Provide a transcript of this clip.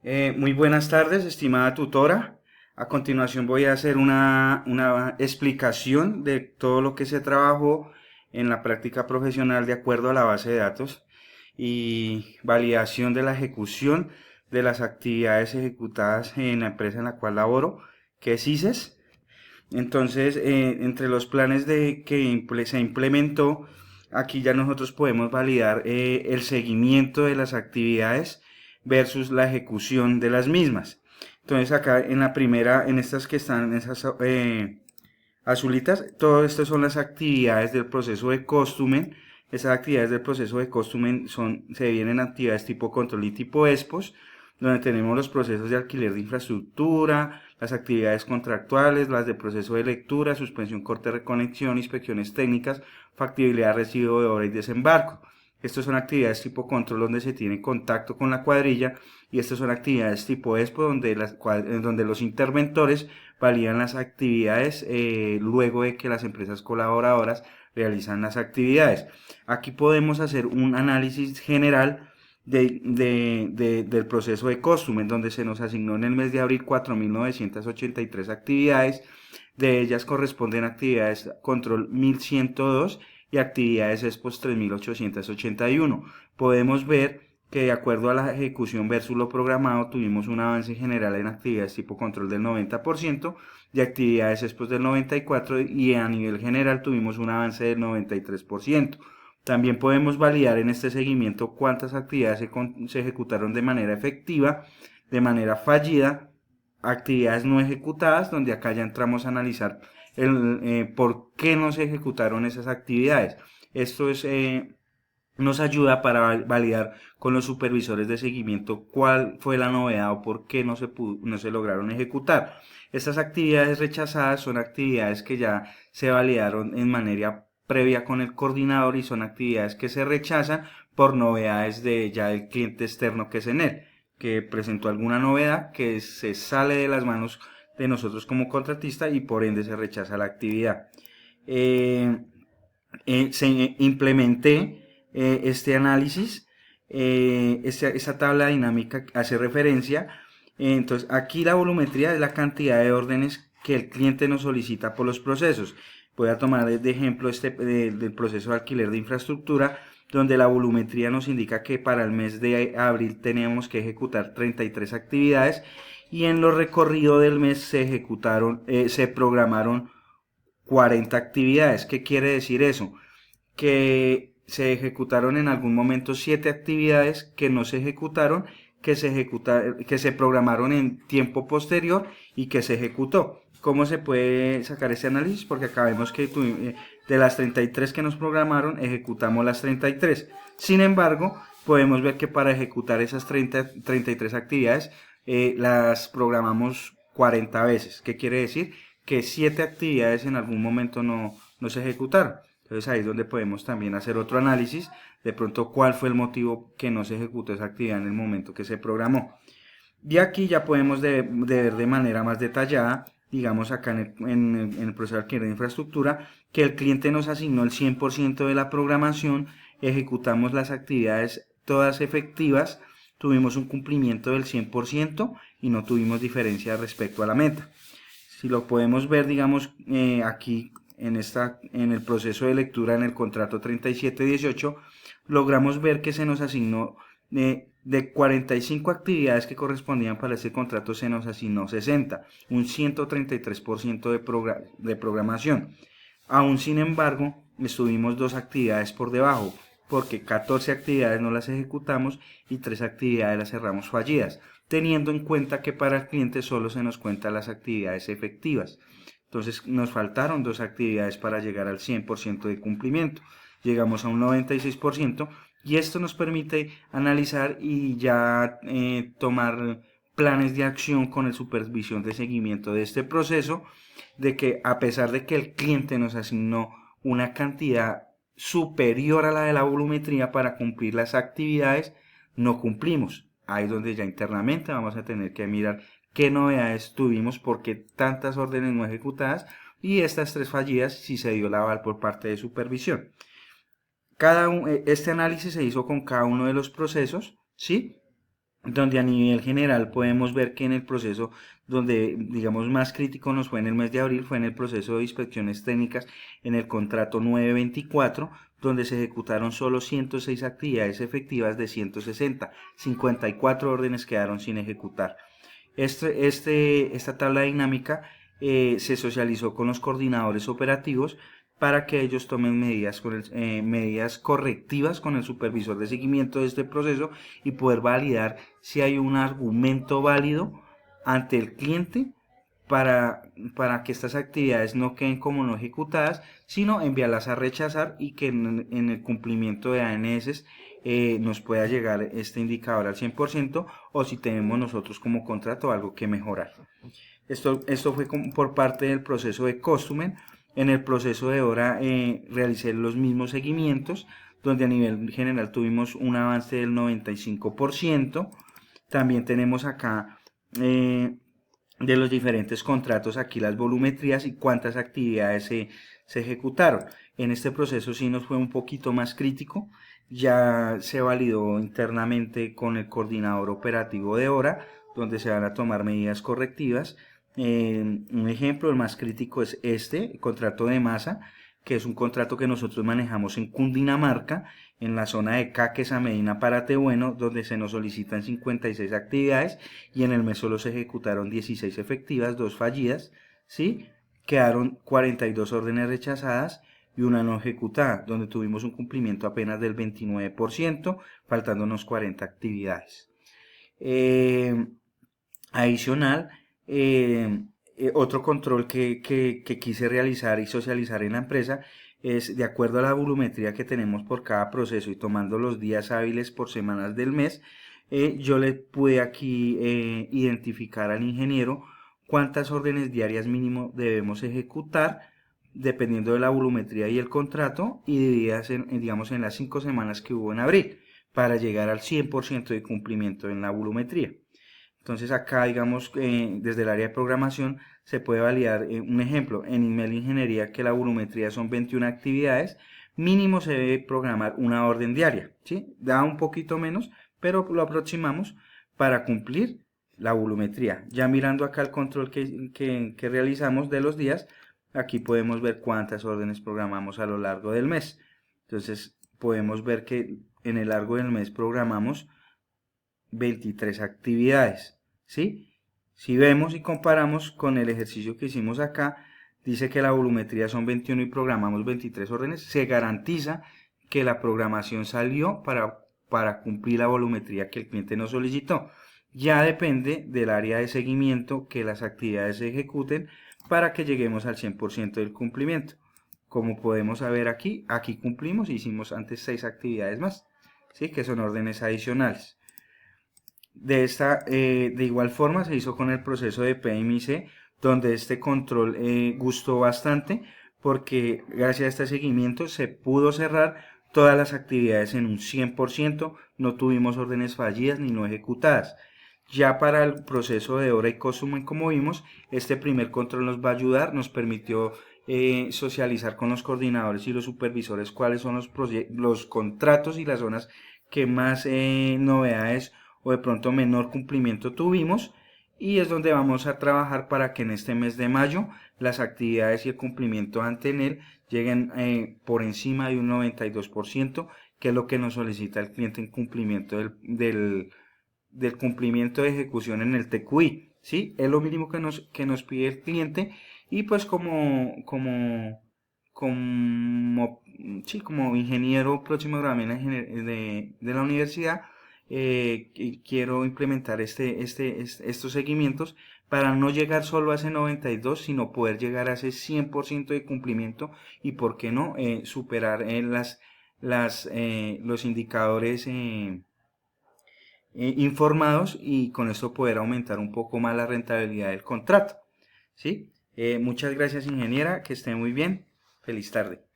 Muy buenas tardes, estimada tutora. A continuación voy a hacer una explicación de todo lo que se trabajó en la práctica profesional de acuerdo a la base de datos y validación de la ejecución de las actividades ejecutadas en la empresa en la cual laboro, que es ICES. Entonces, entre los planes se implementó, aquí ya nosotros podemos validar el seguimiento de las actividades versus la ejecución de las mismas. Entonces, acá en la primera, en estas que están, en esas azulitas, todo esto son las actividades del proceso de Customen. Esas actividades del proceso de Customen se dividen en actividades tipo control y tipo expos, donde tenemos los procesos de alquiler de infraestructura, las actividades contractuales, las de proceso de lectura, suspensión, corte, reconexión, inspecciones técnicas, factibilidad, recibo de obra y desembarco. Estas son actividades tipo control donde se tiene contacto con la cuadrilla, y estas son actividades tipo expo donde los interventores validan las actividades luego de que las empresas colaboradoras realizan las actividades. Aquí podemos hacer un análisis general del proceso de Customen, donde se nos asignó en el mes de abril 4.983 actividades. De ellas corresponden actividades control 1.102 y actividades expos 3.881. Podemos ver que de acuerdo a la ejecución versus lo programado tuvimos un avance general en actividades tipo control del 90%, de actividades expos del 94% y a nivel general tuvimos un avance del 93%. También podemos validar en este seguimiento cuántas actividades se ejecutaron de manera efectiva, de manera fallida, actividades no ejecutadas, donde acá ya entramos a analizar por qué no se ejecutaron esas actividades. Esto nos ayuda para validar con los supervisores de seguimiento cuál fue la novedad o por qué no se lograron ejecutar. Estas actividades rechazadas son actividades que ya se validaron en manera previa con el coordinador y son actividades que se rechazan por novedades de ya el cliente externo que es en él, que presentó alguna novedad que se sale de las manos de nosotros como contratista y por ende se rechaza la actividad. Eh, Se implementé este análisis, esa tabla dinámica hace referencia. Entonces, aquí la volumetría es la cantidad de órdenes que el cliente nos solicita por los procesos. Voy a tomar de ejemplo del proceso de alquiler de infraestructura, donde la volumetría nos indica que para el mes de abril teníamos que ejecutar 33 actividades y en lo recorrido del mes se programaron 40 actividades. ¿Qué quiere decir eso? Que se ejecutaron en algún momento 7 actividades que no se ejecutaron, que se programaron en tiempo posterior y que se ejecutó. ¿Cómo se puede sacar ese análisis? Porque acá vemos que de las 33 que nos programaron, ejecutamos las 33. Sin embargo, podemos ver que para ejecutar esas 33 actividades, las programamos 40 veces. ¿Qué quiere decir? Que 7 actividades en algún momento no se ejecutaron. Entonces ahí es donde podemos también hacer otro análisis, de pronto cuál fue el motivo que no se ejecutó esa actividad en el momento que se programó. Y aquí ya podemos ver de manera más detallada, digamos acá en el proceso de alquiler de infraestructura, que el cliente nos asignó el 100% de la programación, ejecutamos las actividades todas efectivas, tuvimos un cumplimiento del 100% y no tuvimos diferencia respecto a la meta. Si lo podemos ver, digamos, aquí en el proceso de lectura en el contrato 3718, logramos ver que se nos asignó de 45 actividades que correspondían para este contrato, se nos asignó 60, un 133% de programación. Aún sin embargo, estuvimos dos actividades por debajo, porque 14 actividades no las ejecutamos y 3 actividades las cerramos fallidas, teniendo en cuenta que para el cliente solo se nos cuentan las actividades efectivas. Entonces nos faltaron dos actividades para llegar al 100% de cumplimiento. Llegamos a un 96% y esto nos permite analizar y ya tomar planes de acción con el supervisión de seguimiento de este proceso, de que a pesar de que el cliente nos asignó una cantidad superior a la de la volumetría para cumplir las actividades, no cumplimos. Ahí es donde ya internamente vamos a tener que mirar qué novedades tuvimos, por qué tantas órdenes no ejecutadas y estas tres fallidas si se dio la aval por parte de supervisión. Este análisis se hizo con cada uno de los procesos, ¿sí? donde a nivel general podemos ver que en el proceso donde digamos más crítico nos fue en el mes de abril fue en el proceso de inspecciones técnicas en el contrato 924, donde se ejecutaron solo 106 actividades efectivas de 160, 54 órdenes quedaron sin ejecutar. Esta tabla dinámica se socializó con los coordinadores operativos para que ellos tomen medidas correctivas con el supervisor de seguimiento de este proceso y poder validar si hay un argumento válido ante el cliente para que estas actividades no queden como no ejecutadas, sino enviarlas a rechazar y que en el cumplimiento de ANS nos pueda llegar este indicador al 100% o si tenemos nosotros como contrato algo que mejorar. Esto fue por parte del proceso de Customer. En el proceso de hora realicé los mismos seguimientos, donde a nivel general tuvimos un avance del 95%. También tenemos acá de los diferentes contratos aquí las volumetrías y cuántas actividades se ejecutaron. En este proceso sí nos fue un poquito más crítico, ya se validó internamente con el coordinador operativo de hora, donde se van a tomar medidas correctivas. Un ejemplo, el más crítico es el contrato de masa, que es un contrato que nosotros manejamos en Cundinamarca, en la zona de Caques, Medina, Paratebueno, donde se nos solicitan 56 actividades y en el mes solo se ejecutaron 16 efectivas, 2 fallidas, ¿sí? Quedaron 42 órdenes rechazadas y una no ejecutada, donde tuvimos un cumplimiento apenas del 29%, faltándonos 40 actividades. Adicional, otro control que quise realizar y socializar en la empresa es de acuerdo a la volumetría que tenemos por cada proceso y tomando los días hábiles por semanas del mes, yo le pude aquí identificar al ingeniero cuántas órdenes diarias mínimo debemos ejecutar dependiendo de la volumetría y el contrato y divididas digamos, en las 5 semanas que hubo en abril para llegar al 100% de cumplimiento en la volumetría. Entonces acá, digamos, desde el área de programación se puede validar un ejemplo. En email ingeniería que la volumetría son 21 actividades, mínimo se debe programar una orden diaria, ¿sí? Da un poquito menos, pero lo aproximamos para cumplir la volumetría. Ya mirando acá el control que realizamos de los días, aquí podemos ver cuántas órdenes programamos a lo largo del mes. Entonces podemos ver que en el largo del mes programamos 23 actividades, ¿sí? Si vemos y comparamos con el ejercicio que hicimos acá, dice que la volumetría son 21 y programamos 23 órdenes, se garantiza que la programación salió para cumplir la volumetría que el cliente nos solicitó. Ya depende del área de seguimiento que las actividades se ejecuten para que lleguemos al 100% del cumplimiento. Como podemos ver aquí cumplimos, hicimos antes 6 actividades más, ¿sí? Que son órdenes adicionales. De igual forma se hizo con el proceso de PMIC, donde este control gustó bastante porque gracias a este seguimiento se pudo cerrar todas las actividades en un 100%, no tuvimos órdenes fallidas ni no ejecutadas. Ya para el proceso de hora y consumo, como vimos, este primer control nos va a ayudar, nos permitió socializar con los coordinadores y los supervisores cuáles son los contratos y las zonas que más novedades o de pronto menor cumplimiento tuvimos, y es donde vamos a trabajar para que en este mes de mayo las actividades y el cumplimiento ante él lleguen por encima de un 92%, que es lo que nos solicita el cliente en cumplimiento del cumplimiento de ejecución en el TQI, ¿sí? Es lo mínimo que nos pide el cliente y pues como ingeniero próximo grado de la universidad, quiero implementar estos seguimientos para no llegar solo a ese 92, sino poder llegar a ese 100% de cumplimiento y, por qué no, superar los indicadores informados y con esto poder aumentar un poco más la rentabilidad del contrato, ¿sí? Muchas gracias, ingeniera, que esté muy bien. Feliz tarde.